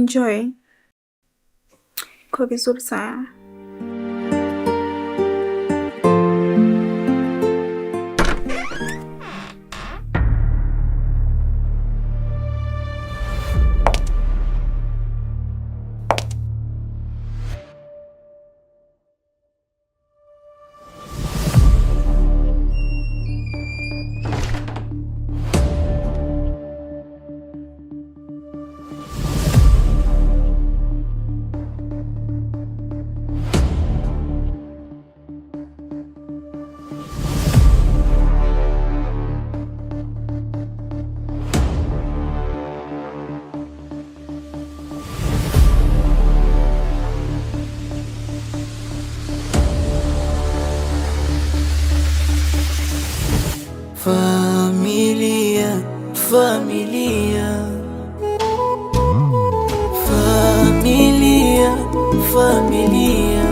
Enjoy. Kwa vizuri sana. Familia, familia, familia, familia.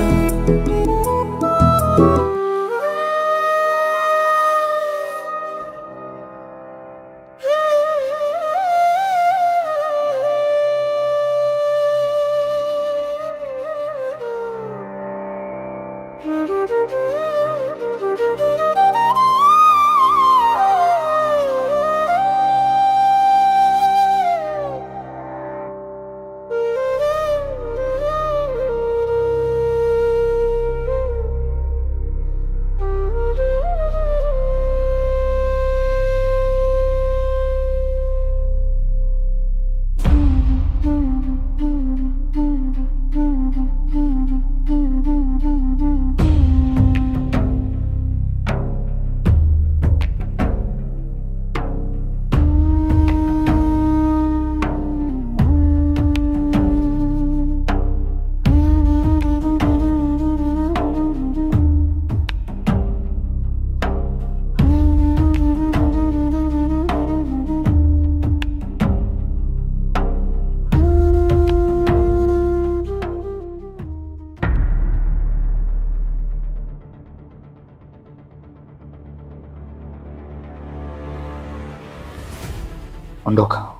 Ondoka.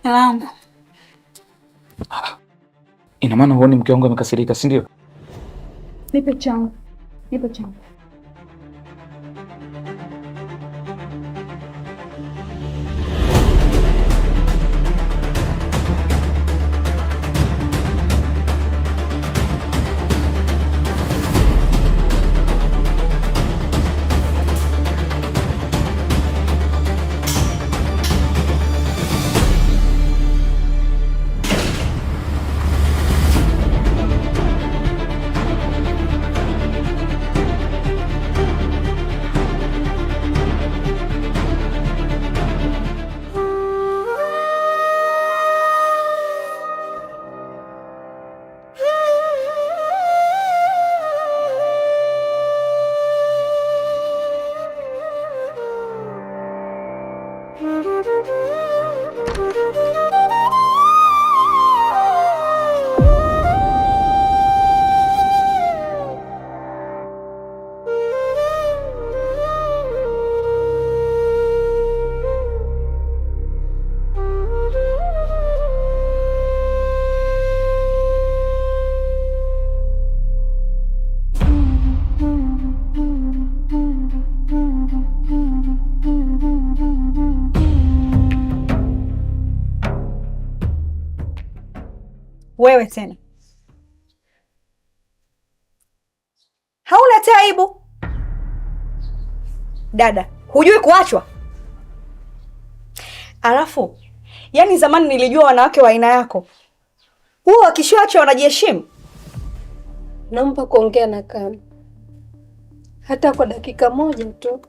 Elangu. Ina maana huoni mke wangu amekasirika, si ndio? Nipe changu. Nipe changu. Wewe tena hauna hata aibu dada, hujui kuachwa? Alafu yani zamani nilijua wanawake wa aina yako huo wakishaachwa wanajiheshimu. Naomba kuongea na Kama hata kwa dakika moja tu.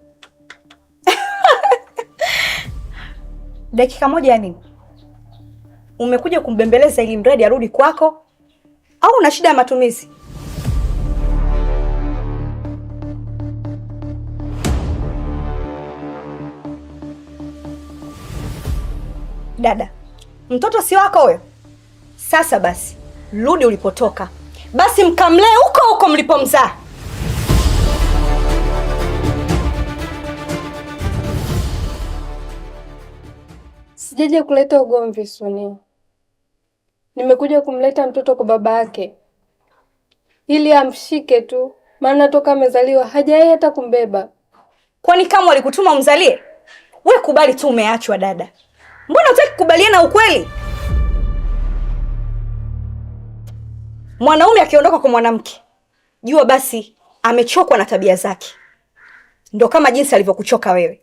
Dakika moja ya nini? Umekuja kumbembeleza ili mradi arudi kwako au una shida ya matumizi? Dada, mtoto si wako huyo? Sasa basi, rudi ulipotoka. Basi mkamlee huko huko mlipomzaa. Sijaje kuleta ugomvi Sonia. nimekuja kumleta mtoto kwa baba yake ili amshike tu, maana toka amezaliwa hajawahi hata kumbeba. Kwani kama walikutuma umzalie? Wewe kubali tu umeachwa dada. Mbona hutaki kukubaliana na ukweli? Mwanaume akiondoka kwa mwanamke, jua basi amechokwa na tabia zake. Ndio kama jinsi alivyokuchoka wewe.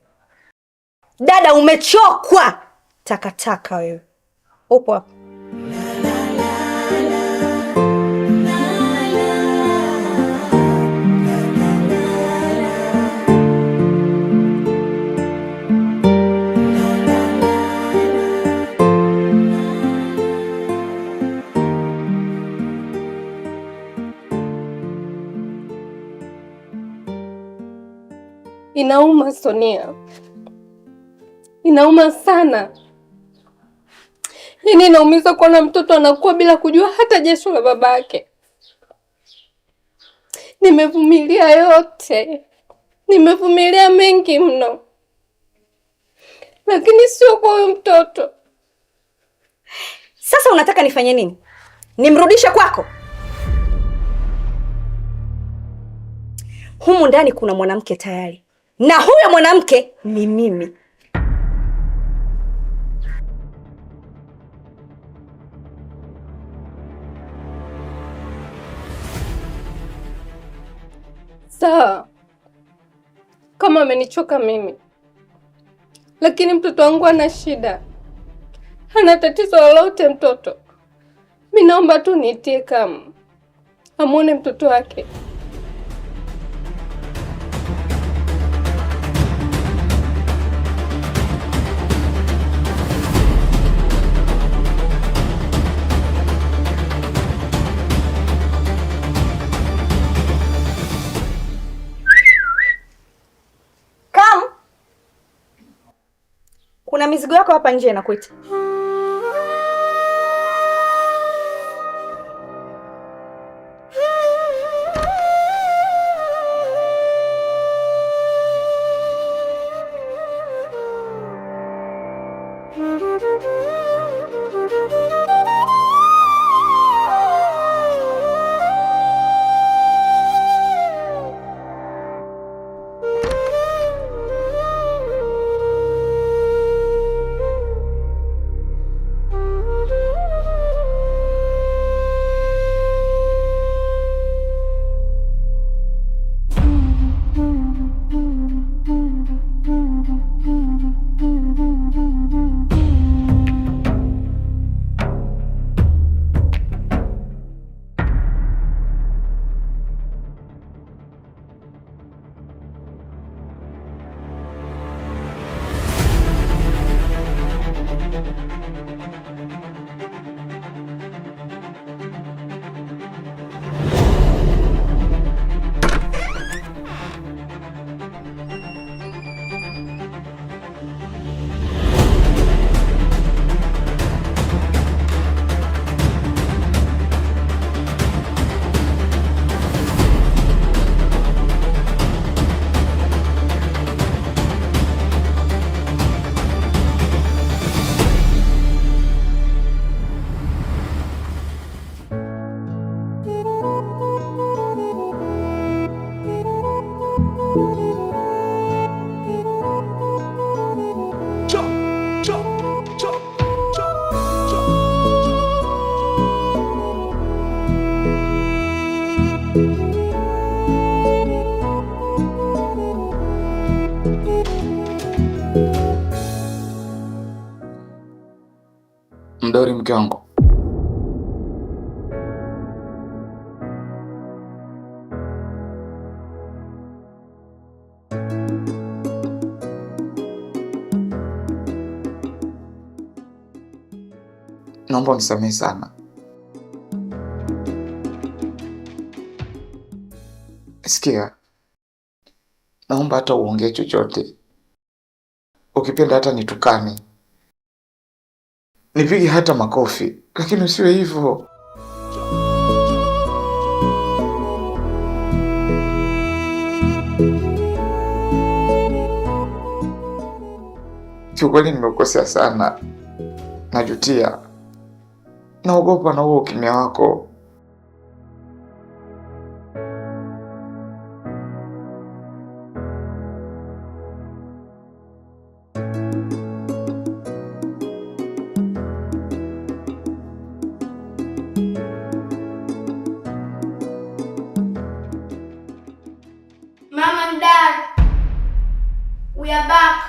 Dada, umechokwa. Takataka wewe. Upo hapo. Inauma Sonia. Inauma sana. Yaani inaumiza kuona mtoto anakuwa bila kujua hata jasho la babake. Nimevumilia yote. Nimevumilia mengi mno. Lakini sio kwa huyo mtoto. Sasa unataka nifanye nini? Nimrudishe kwako? Humu ndani kuna mwanamke tayari. Na huyo mwanamke ni mimi. Sawa. Kama amenichoka mimi. Lakini mtoto wangu ana shida. Hana tatizo lolote mtoto. Mimi naomba tu nitie kama amuone mtoto wake. Kuna mizigo yako hapa nje inakuita. Mdori, mke wangu. Naomba unisamehe sana. Sikia, naomba hata uongee chochote. Ukipenda hata nitukane, nipige hata makofi, lakini usiwe hivyo. Kiukweli nimekosea sana. Najutia. naogopa na huo ukimya wako. Mom and Dad, we are back.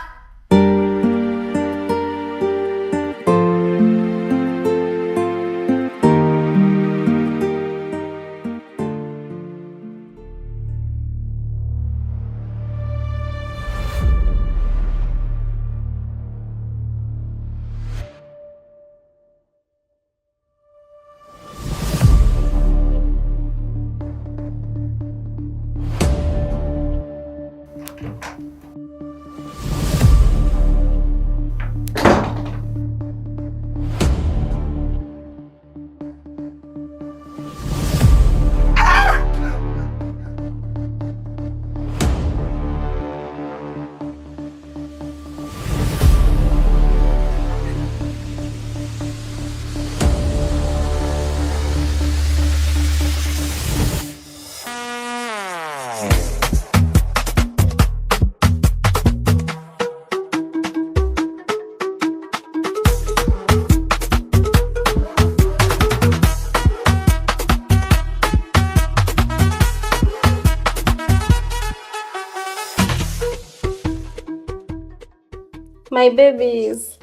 My babies,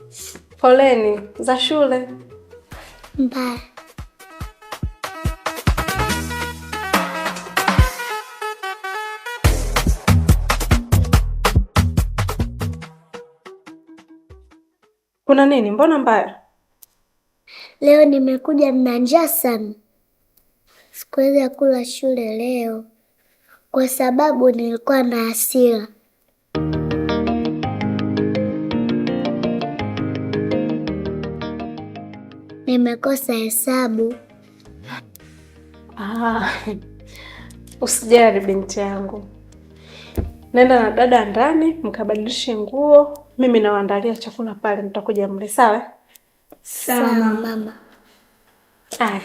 poleni za shule. Mbaya. Kuna nini? Mbona mbaya? Leo nimekuja na njaa sana. Sikuweza kula shule leo kwa sababu nilikuwa na hasira. Nimekosa hesabu. Usijali binti yangu. Nenda na dada ndani mkabadilishe nguo. Mimi nawaandalia chakula pale, mtakuja mle, sawa? Sawa mama. Haya.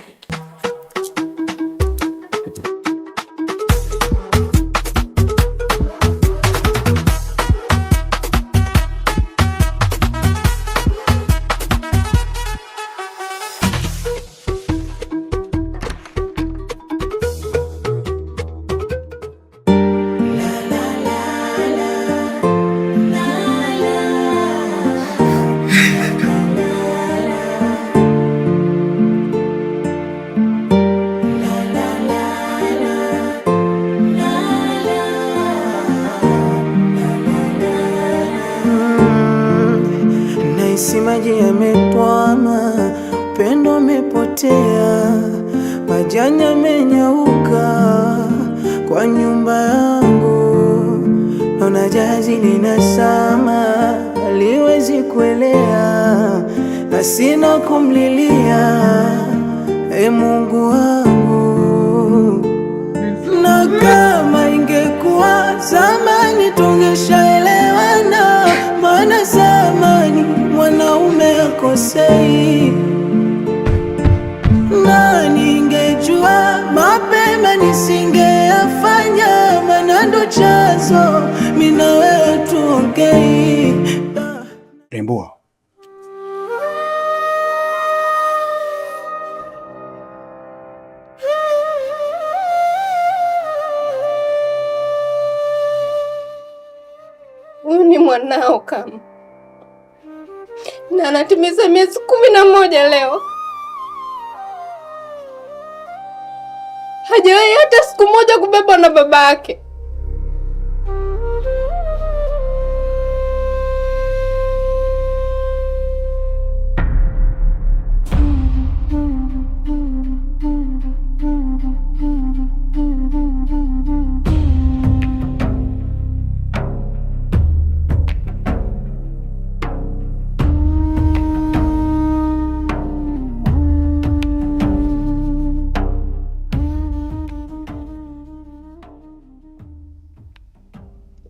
Naisi maji yametwama, upendo umepotea, majani yamenyauka kwa nyumba yangu, naona jahazi linasama, haliwezi kuelea, na sina kumlilia, Mungu wangu. Na kama ingekuwa zamani tungeshaelewana, maana zamani mwanaume akosei. Na ningejua mapema nisingeyafanya, maana ndo chanzo mimi na wewe tuongei. Rembua, Huyu ni mwanao kama. Na anatimiza miezi 11 leo. Hajawahi hata siku moja kubebwa na baba yake.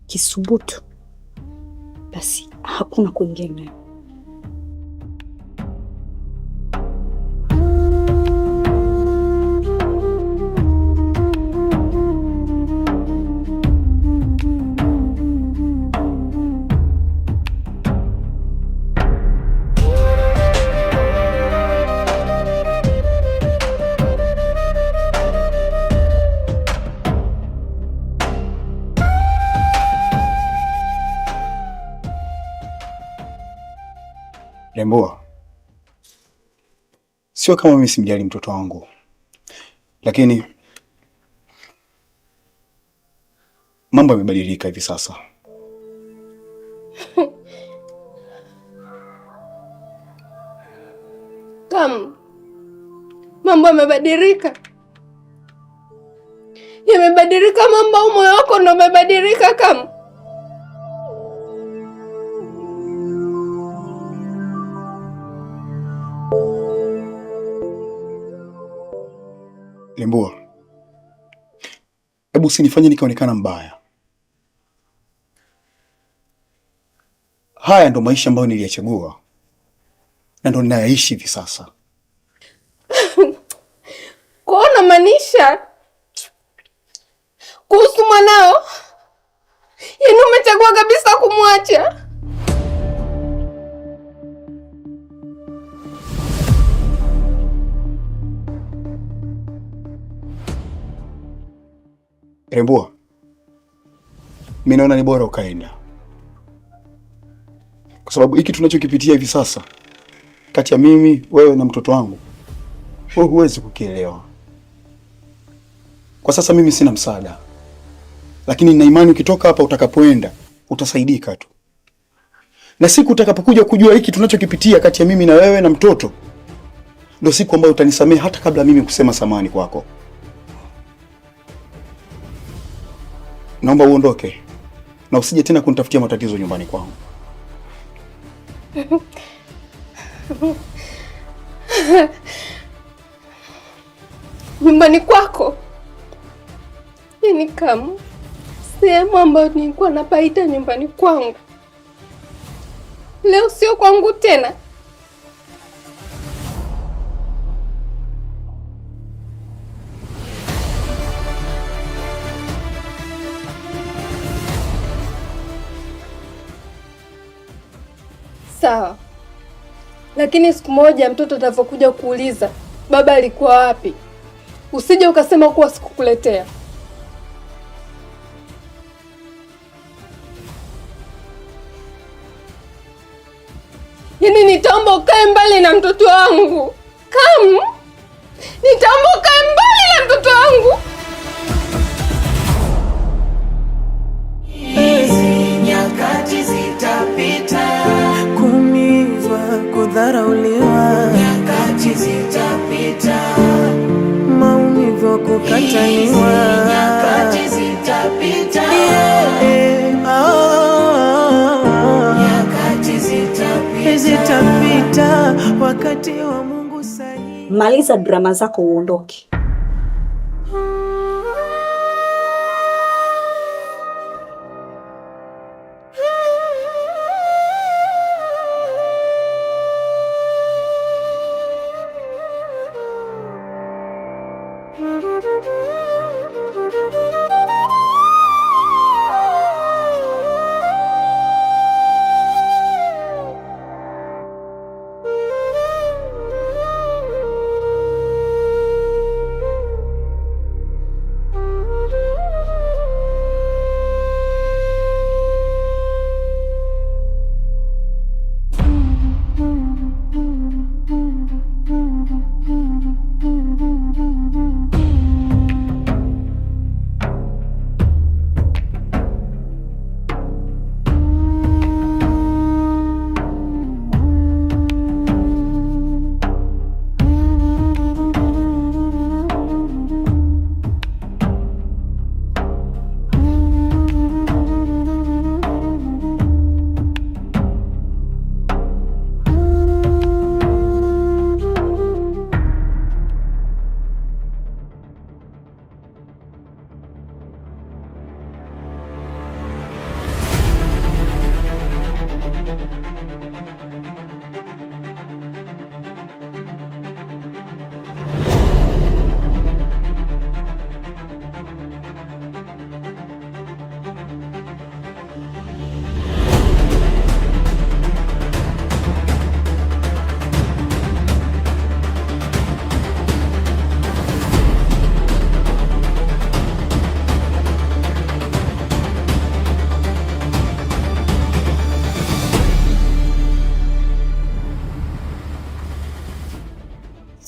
Kisubutu, basi hakuna kuingia naye. Remboa, sio kama mimi simjali mtoto wangu, lakini mambo yamebadilika hivi sasa. Mambo yamebadilika? Yamebadilika mambo au moyo wako ndio umebadilika kama? Lembua, hebu usinifanye nikaonekana mbaya. Haya ndo maisha ambayo niliyachagua na ndo ninayaishi hivi sasa. Kuona maanisha kuhusu mwanao, yaani umechagua kabisa kumwacha? Rembua, mimi naona ni bora ukaenda, kwa sababu hiki tunachokipitia hivi sasa kati ya mimi, wewe na mtoto wangu, wewe huwezi kukielewa. Kwa sasa mimi sina msaada, lakini nina imani ukitoka hapa, utakapoenda utasaidika tu, na siku utakapokuja kujua hiki tunachokipitia kati ya mimi na wewe na mtoto, ndio siku ambayo utanisamehe hata kabla mimi kusema samahani kwako. Naomba uondoke na usije tena kunitafutia matatizo nyumbani kwangu. Nyumbani kwako? Yaani kama sehemu ambayo nilikuwa napaita nyumbani kwangu, leo sio kwangu tena? Sawa, lakini siku moja mtoto atakapokuja kuuliza baba alikuwa wapi, usije ukasema kuwa sikukuletea. Yaani nitaomba ukae mbali na mtoto wangu. Nitaomba ukae mbali na mtoto wangu. Hizi nyakati zitapita, kuumizwa, kudharauliwa, nyakati zitapita, maumivu, kukataliwa, nyakati zitapita, nyakati zitapita, wakati wa Mungu sahihi. Maliza drama zako uondoke.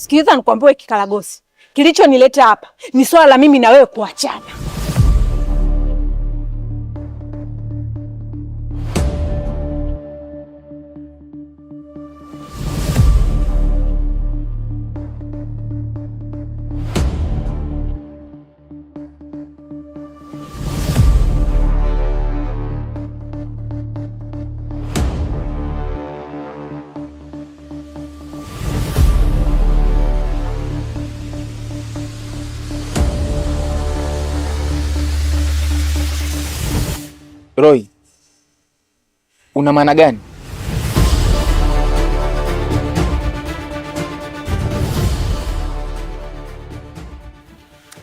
Sikiliza nikwambie kikaragosi. Kilichonileta hapa ni swala la mimi na wewe kuachana. Roy, una maana gani?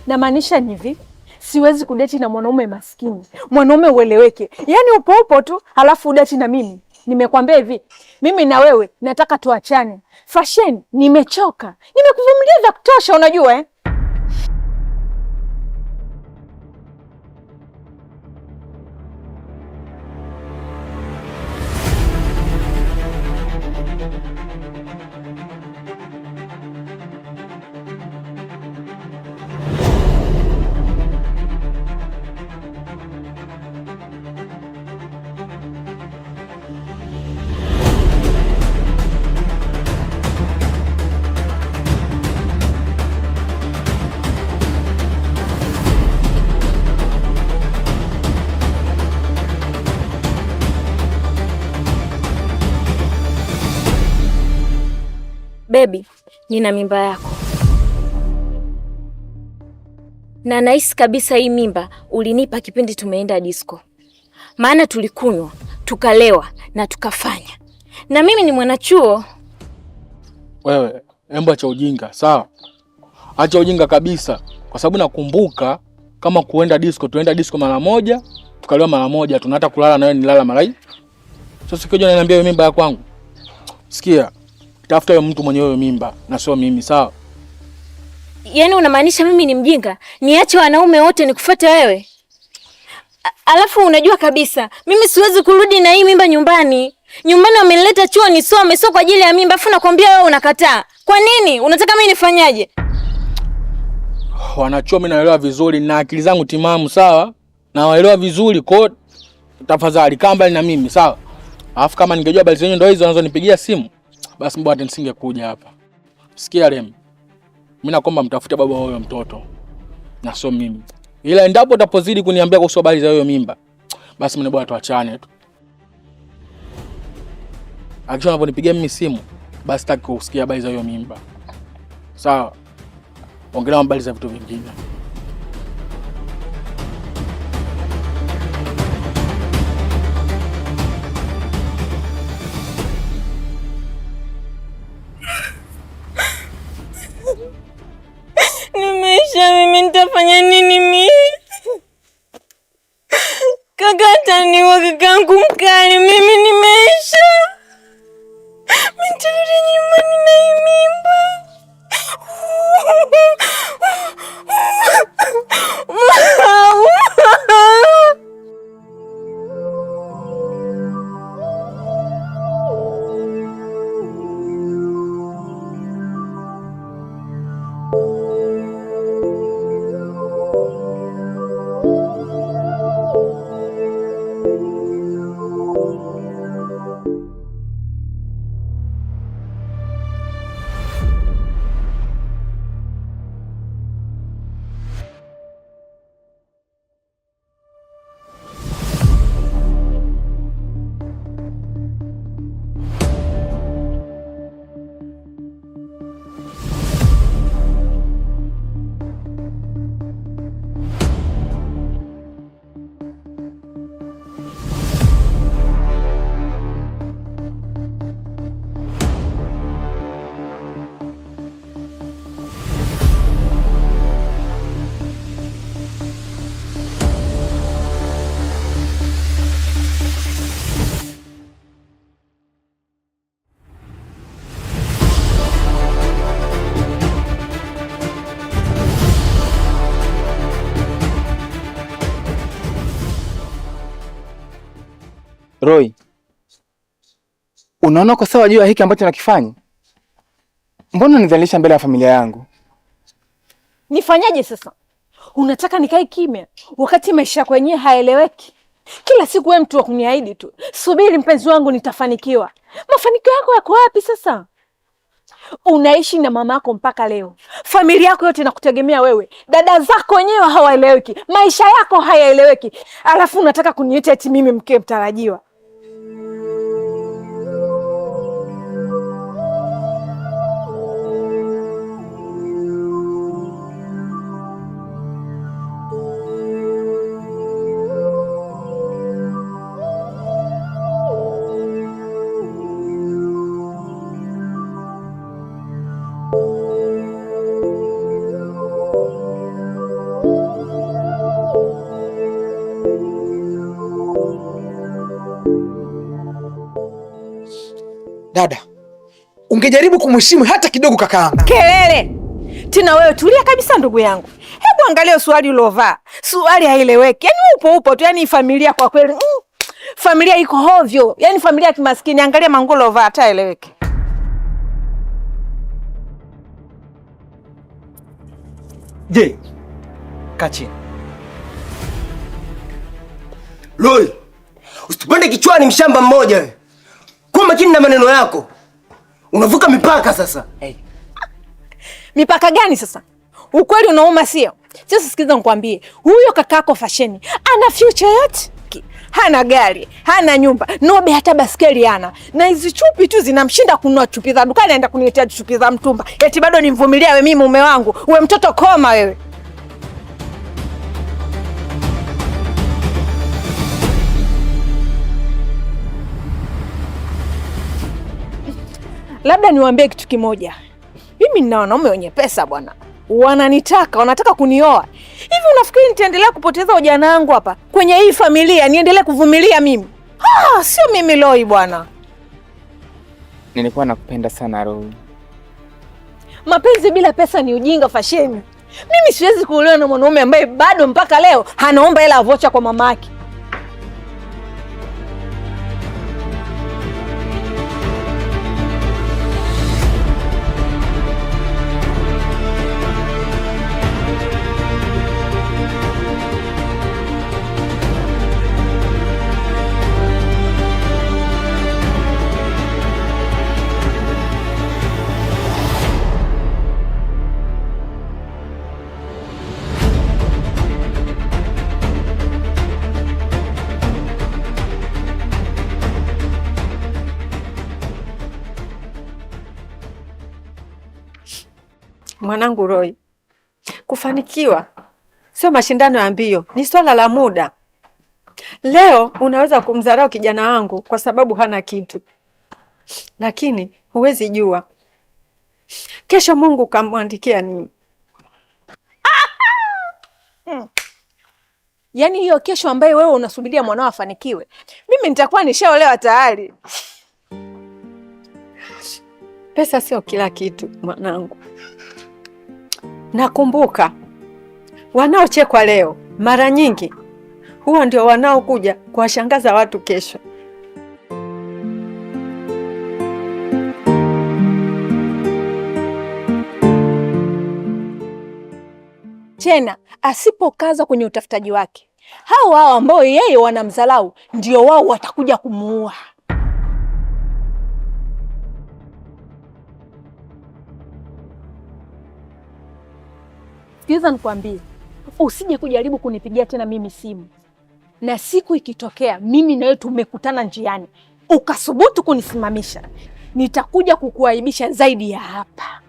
Namaanisha ni hivi, siwezi kudeti na mwanaume maskini, mwanaume ueleweke. Yaani upo tu, halafu udeti na mimi. Nimekwambia hivi, mimi na wewe nataka tuachane. Fashion, nimechoka. Nimekuvumilia vya kutosha unajua eh? Baby, nina mimba yako. Na nahisi kabisa hii mimba ulinipa kipindi tumeenda disco. Maana tulikunywa, tukalewa na tukafanya. Na mimi ni mwanachuo. Wewe, embo acha ujinga, sawa? Acha ujinga kabisa. Kwa sababu nakumbuka kama kuenda disco, tuenda disco mara moja, tukalewa mara moja, tunata kulala na wewe nilala mara hii. Sasa sikioje unaniambia wewe mimba ya kwangu? Sikia. Tafuta wewe mtu mwenye wewe mimba na sio mimi, sawa? Yaani unamaanisha mimi ni mjinga? Niache wanaume wote nikufuate wewe? Alafu unajua kabisa mimi siwezi kurudi na hii mimba nyumbani. Nyumbani wamenileta chuo nisome, sio kwa ajili ya mimba. Afu nakwambia wewe unakataa. Kwa nini? Unataka mimi nifanyaje? Wanachuo mimi naelewa vizuri na akili zangu timamu, sawa? Na waelewa vizuri kwa tafadhali kamba na mimi, sawa? Alafu kama ningejua habari zenyewe ndio hizo wanazonipigia simu, basi mbona nisingekuja hapa. Sikia Rem. Mimi naomba mtafute baba huyo mtoto. Na sio mimi. Ila endapo utapozidi kuniambia kuhusu habari za hiyo mimba, basi mimi bwana tuachane tu. Akisha unaponipigia mimi simu, basi sitaki kusikia habari za hiyo mimba. Sawa? Ongelea habari za vitu vingine. Nimeisha mimi, nitafanya nini mimi? Kaka ataniua, kakangu mkali, mimi nimeisha. Nitarudi nyumbani na hii mimba. Roy, unaona uko sawa juu ya hiki ambacho nakifanya? Mbona unizalisha mbele ya familia yangu? Nifanyaje sasa? Unataka nikae kimya wakati maisha yako yenyewe haeleweki? Kila siku wewe mtu wa kuniahidi tu. Subiri mpenzi wangu, nitafanikiwa. Mafanikio yako yako wapi sasa? Unaishi na mamako mpaka leo. Familia yako yote inakutegemea wewe. Dada zako wenyewe hawaeleweki. Maisha yako hayaeleweki. Alafu unataka kuniita eti mimi mke mtarajiwa. Dada, ungejaribu kumheshimu hata kidogo kakaangu. Kelele! Tena wewe tulia kabisa ndugu yangu. Hebu angalia swali ulovaa. Swali haieleweki. Yaani upo tu, yaani familia kwa kweli. Familia iko hovyo. Yaani familia ya kimaskini, angalia manguo ulovaa hata haieleweki. Je, kachi. Loi, usitupande kichwani mshamba mmoja wewe. Kuwa makini na maneno yako. Unavuka mipaka sasa. Hey. Mipaka gani sasa? Ukweli unauma sio? Sasa sikiza nikwambie. Huyo kakako Fasheni ana future yote. Hana gari, hana nyumba, Nobe hata baskeli hana. Na hizi chupi tu zinamshinda kununua chupi za dukani, aenda kuniletea chupi za mtumba. Eti bado nimvumilia wewe mimi mume wangu. Uwe mtoto koma wewe. Labda niwaambie kitu kimoja. Mimi nina wanaume wenye pesa bwana. Wananitaka, wanataka kunioa. Hivi unafikiri nitaendelea kupoteza ujana wangu hapa kwenye hii familia, niendelee kuvumilia mimi? Sio mimi Loi bwana. Nilikuwa nakupenda sana Loi. Mapenzi bila pesa ni ujinga Fasheni. Mimi siwezi kuolewa na mwanaume ambaye bado mpaka leo anaomba hela vocha kwa mamake. Mwanangu Roy, kufanikiwa sio mashindano ya mbio, ni swala la muda. Leo unaweza kumdharau kijana wangu kwa sababu hana kitu, lakini huwezi jua kesho Mungu kamwandikia nini. Yaani hiyo kesho ambaye wewe unasubiria mwanao afanikiwe, mimi nitakuwa nishaolewa tayari. Pesa sio kila kitu mwanangu. Nakumbuka wanaochekwa leo mara nyingi huwa ndio wanaokuja kuwashangaza watu kesho. Tena asipokaza kwenye utafutaji wake, hao ambao yeye wanamdharau ndio wao watakuja kumuua. Sikiliza nikwambie, usije kujaribu kunipigia tena mimi simu. Na siku ikitokea mimi na wewe tumekutana njiani, ukasubutu kunisimamisha, nitakuja kukuaibisha zaidi ya hapa.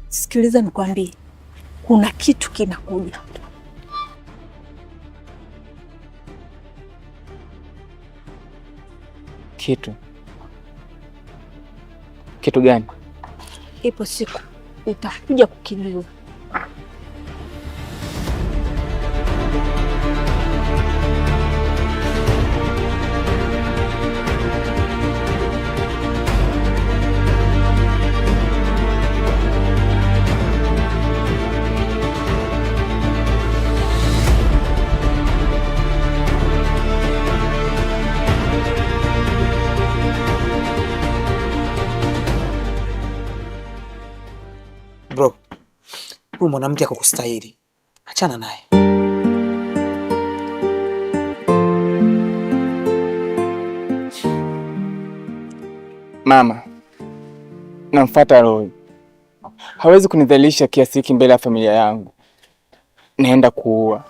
Sikiliza nikwambie, kuna kitu kinakuja. Kitu gani? Ipo siku utakuja kukijua. Huyu mwanamke akakustahili. Achana naye. Mama, namfuata Roy. Hawezi kunidhalilisha kiasi hiki mbele ya familia yangu. Naenda kuua.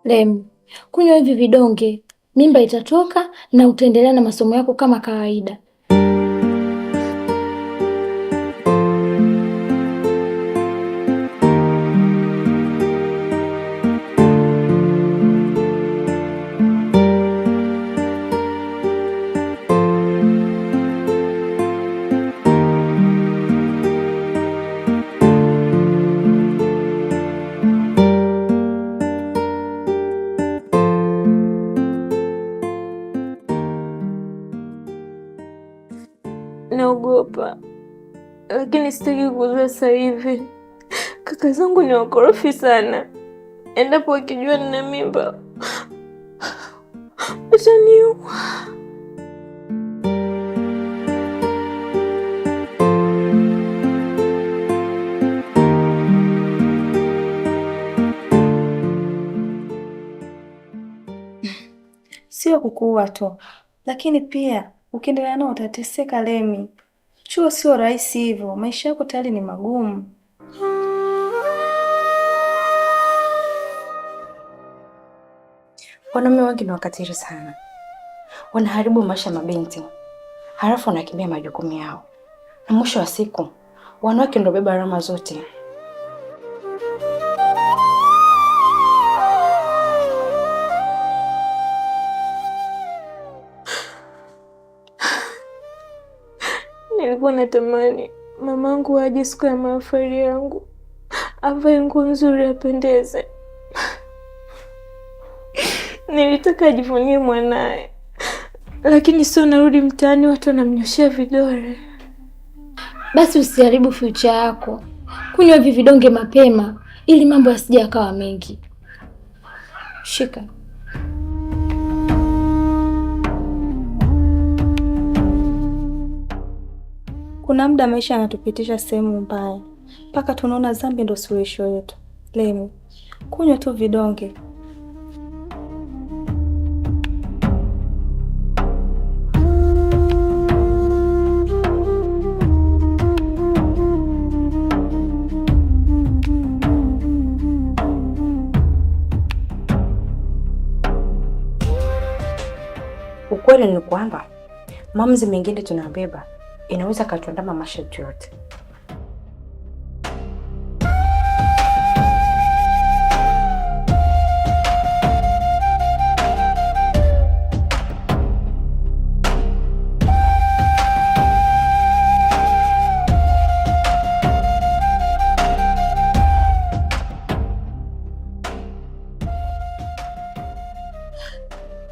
Lemi, kunywa hivi vidonge, mimba itatoka na utaendelea na masomo yako kama kawaida. Naogopa, lakini sitaki kuzaa sasa hivi. Kaka zangu ni wakorofi sana. Endapo wakijua nina mimba, wataniua. Sio kukuua tu, lakini pia ukiendelea nao utateseka Lemi. Chuo sio rahisi hivyo, maisha yako tayari ni magumu. Wanaume wengi ni wakatili sana. Wanaharibu maisha ya mabinti. Halafu wanakimbia majukumu yao. Na mwisho wa siku, wanawake ndio beba gharama zote. Nilikuwa natamani mamangu aje siku ya mahafali yangu, avae nguo nzuri apendeze. Nilitaka ajivunie mwanae, lakini sio narudi mtaani watu wanamnyoshea vidole. Basi usiharibu future yako. Kunywa hivi vidonge mapema ili mambo yasije yakawa mengi. Shika. Kuna muda maisha yanatupitisha sehemu mbaya, mpaka tunaona dhambi ndio suluhisho yetu. Lemi, kunywa tu vidonge. Ukweli ni kwamba maamuzi mengine tunabeba inaweza katuandama maisha yote.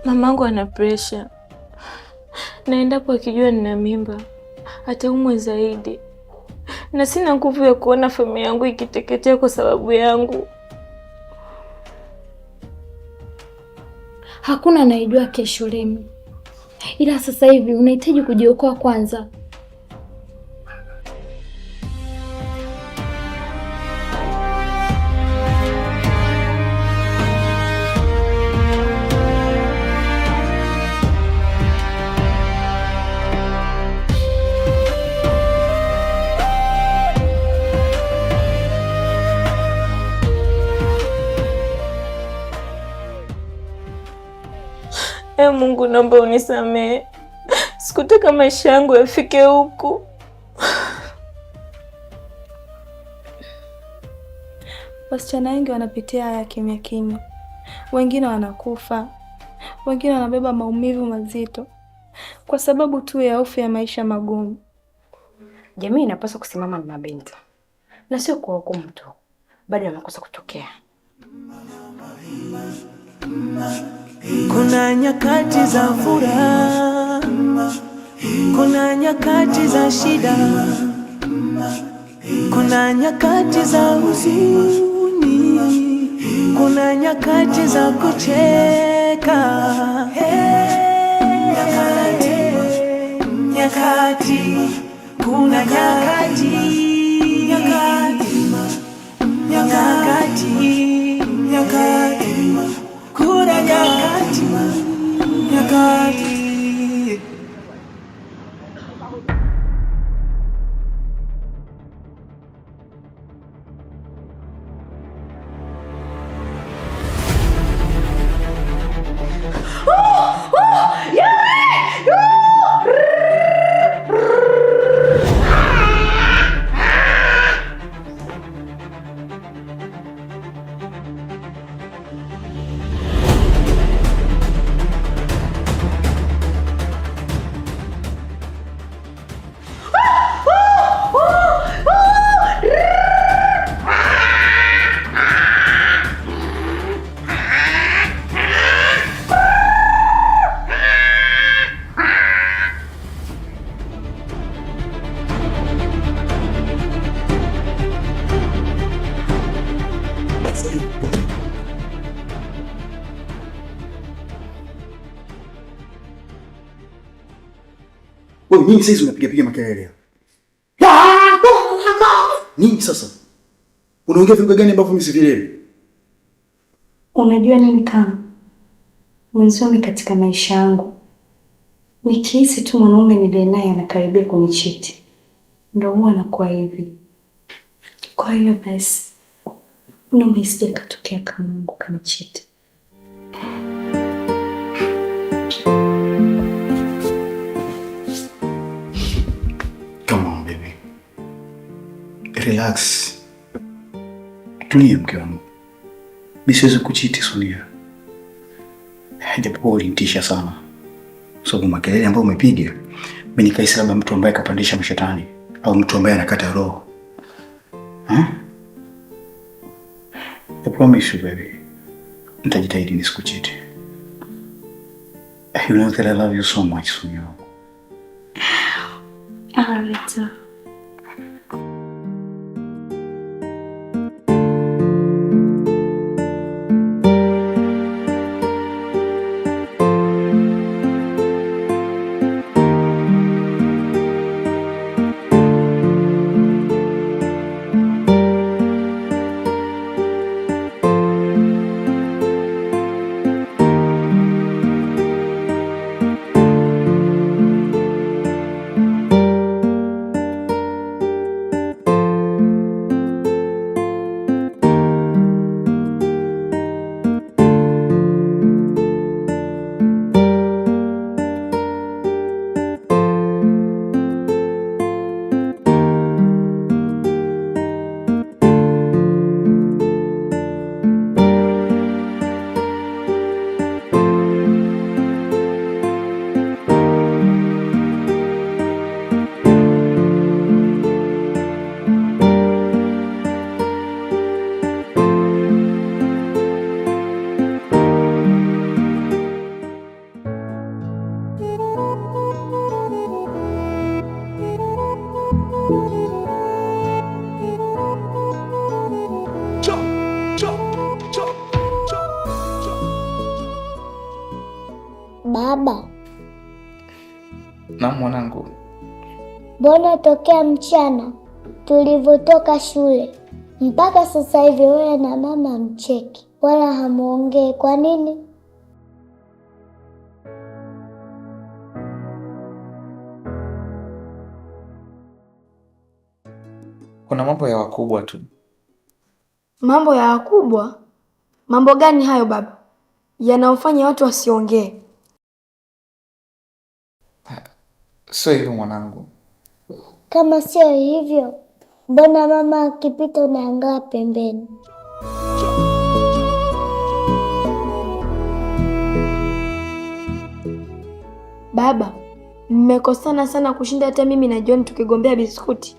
Mamangu ana pressure. Na endapo akijua nina mimba, ataumwa zaidi. Na sina nguvu ya kuona familia yangu ikiteketea kwa sababu yangu. Hakuna anayejua kesho Lemi. Ila sasa hivi unahitaji kujiokoa kwanza. Mungu naomba unisamehe. Sikutaka maisha yangu yafike huku. Wasichana wengi wanapitia haya kimya kimya. Wengine wanakufa, wengine wanabeba maumivu mazito kwa sababu tu ya hofu ya maisha magumu. Jamii inapaswa kusimama na mabinti na sio kuwahukumu tu baada ya makosa kutokea. Kuna nyakati za furaha, kuna nyakati za shida, kuna nyakati za huzuni, kuna nyakati za kucheka. Nyakati, kuna nyakati, kuna nyakati. Wewe nini sasa unapiga makelele? Nini sasa? Unaongea vitu gani ambavyo mimi sivielewi? Unajua nini kama mwanzoni katika maisha yangu nikihisi tu mwanaume niliye naye anakaribia kunichiti ndio huwa anakuwa hivi. Kwa hiyo basi mimi sije katokea kama Mungu kanichiti. Relax. Tulia mke wangu. Mimi siwezi kuchiti Sonia. Japo ulinitisha sana. Sababu makelele ambayo umepiga, mimi nikaisi labda mtu ambaye kapandisha mashetani au mtu ambaye anakata roho. I promise you baby. Nitajitahidi nisikuchiti. You know that I love you so much, Sonia. I love you too. Baba. Na mwanangu. Mbona tokea mchana tulivyotoka shule mpaka sasa hivi wewe na mama mcheki wala hamuongei, kwa nini? Kuna mambo ya wakubwa tu. Mambo ya wakubwa? Mambo gani hayo baba, yanaofanya watu wasiongee? Sio hivyo mwanangu. Kama sio hivyo, mbona mama akipita unaangaa pembeni? Baba, mmekosana sana kushinda hata mimi na John tukigombea biskuti.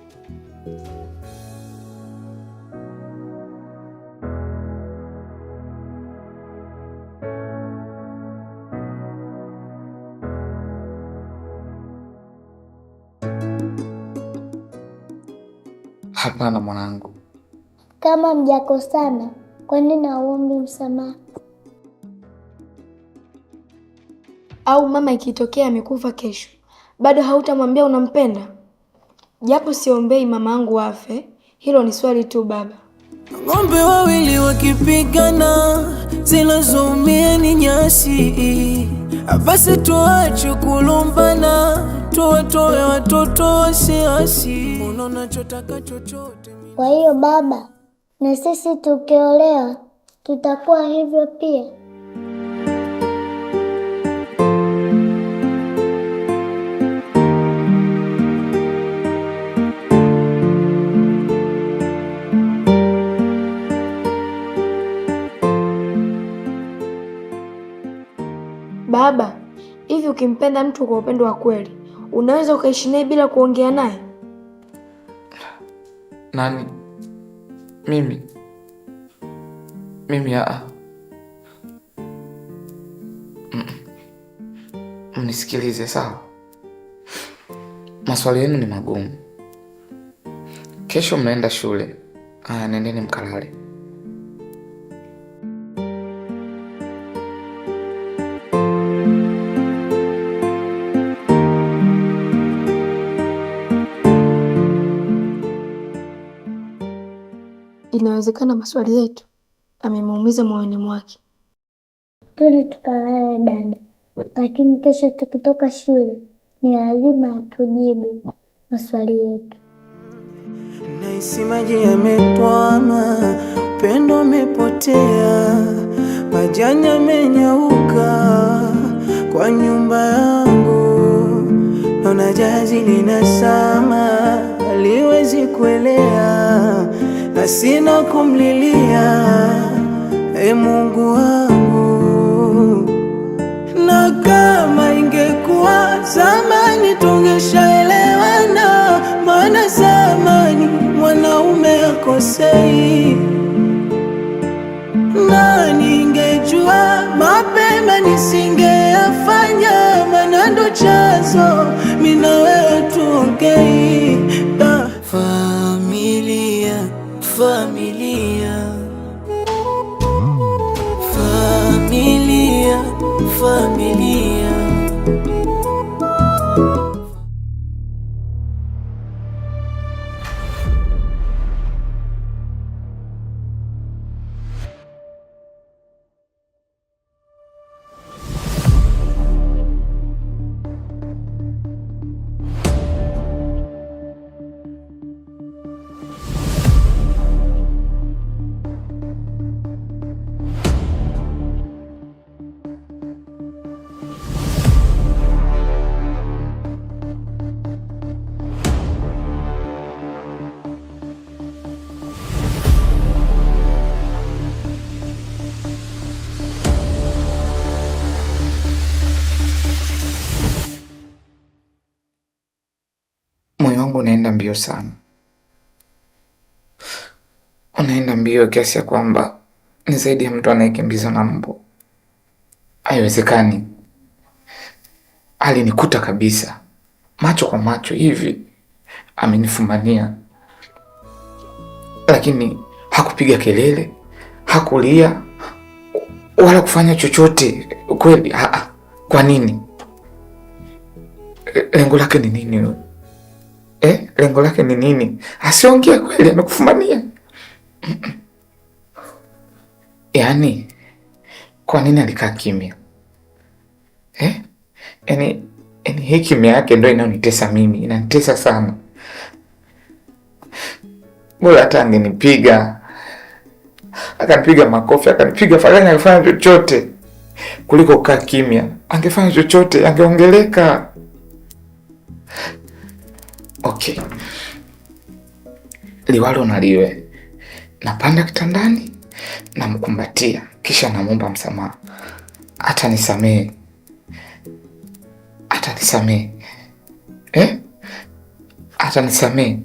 Hapana mwanangu. Kama mjakosana, kwa nini hauombi msamaha? Au mama ikitokea amekufa kesho, bado hautamwambia unampenda? Japo siombei mama yangu afe, hilo ni swali tu baba. Ng'ombe wawili wakipigana, zinazoumia ni nyasi. Basi tuache kulumbana, tuwatoe watoto wasiasi. Unaona chotaka chochote. Kwa hiyo baba, na sisi tukiolewa tutakuwa hivyo pia? Baba, hivi ukimpenda mtu kwa upendo wa kweli, unaweza ukaishi naye bila kuongea naye? Nani? Mimi mnisikilize sawa? Maswali yenu ni magumu. Kesho mnaenda shule. Nendeni mkalale. Inawezekana maswali yetu amemuumiza moyoni mwake. Tuli tukalale dada, lakini kesho tukitoka shule ni lazima atujibu maswali yetu. Nahisi maji yametwama, upendo umepotea, majani yamenyauka kwa nyumba yangu, naona jazi linasama, haliwezi kuelea, na sina kumlilia, Mungu wangu. Na kama ingekuwa zamani tungeshaelewana, maana zamani mwanaume akosei. Na ningejua mapema nisingeyafanya, maana ndo chanzo mimi na wewe tuongei. Familia, familia, familia, familia. Moyo wangu unaenda mbio sana. Unaenda mbio kiasi ya kwamba ni zaidi ya mtu anayekimbizwa na mbu. Haiwezekani. Alinikuta kabisa, macho kwa macho hivi, amenifumania. Lakini hakupiga kelele, hakulia, wala kufanya chochote. Kweli, kwa nini? Lengo lake ni nini? Lengo lake ni nini? Asiongea kweli, amekufumania. Yaani, kwa nini alikaa kimya? Yaani hii kimya yake ndio inanitesa mimi, inanitesa sana. Bora hata angenipiga, akanipiga makofi, akanipiga faranga, angefanya chochote kuliko kukaa kimya. Angefanya chochote, angeongeleka. Okay. Liwalo na liwe. Napanda kitandani, namkumbatia, kisha namuomba msamaha. Atanisamehe. Atanisamehe. Atanisamehe.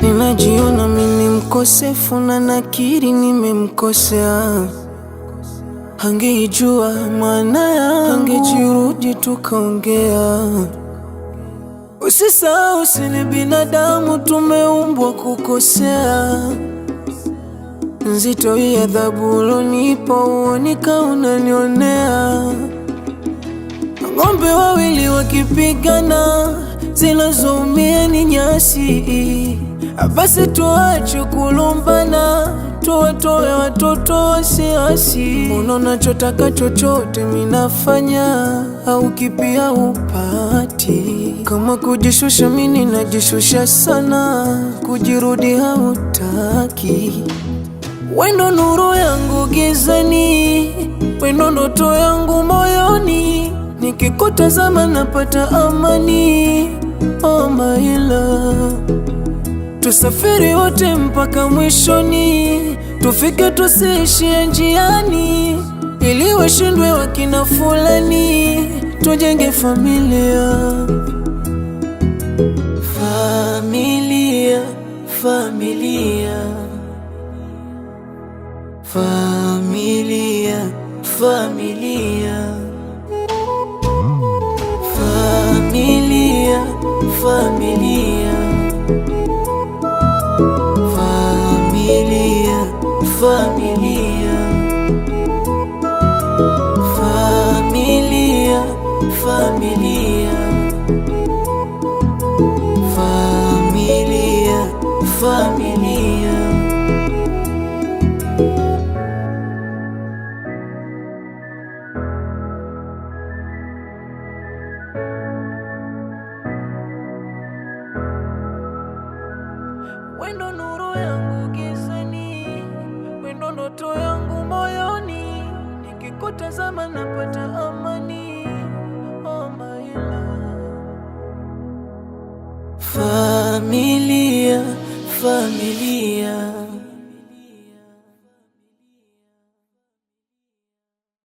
Ninajiona mimi mkosefu na nakiri nimemkosea. Angejua maana yangu, angejirudi tukaongea. Usisahau sisi binadamu tumeumbwa kukosea. Nzito hii adhabu ulonipa uonika unanionea. Ng'ombe wawili wakipigana, zinazoumia ni nyasi. Basi tuache kulumbana, tuwatoe watoto wasiasi. Unaona chotaka chochote minafanya, au kipia upati. Kama kujishusha mimi najishusha sana, kujirudi hautaki. Wendo nuru yangu gizani, wendo ndoto yangu moyoni. Nikikutazama napata amani, oh my love. Tusafiri wote mpaka mwishoni, tufike tusiishie njiani. Ili washindwe wakina fulani, tujenge familia. Familia, familia. Familia, familia. Familia, familia. Familia, familia. Familia, familia. Familia, familia. Wendo nuru yangu gizani, wendo ndoto yangu moyoni. Nikikutazama napata amani, oh my love. Familia, familia.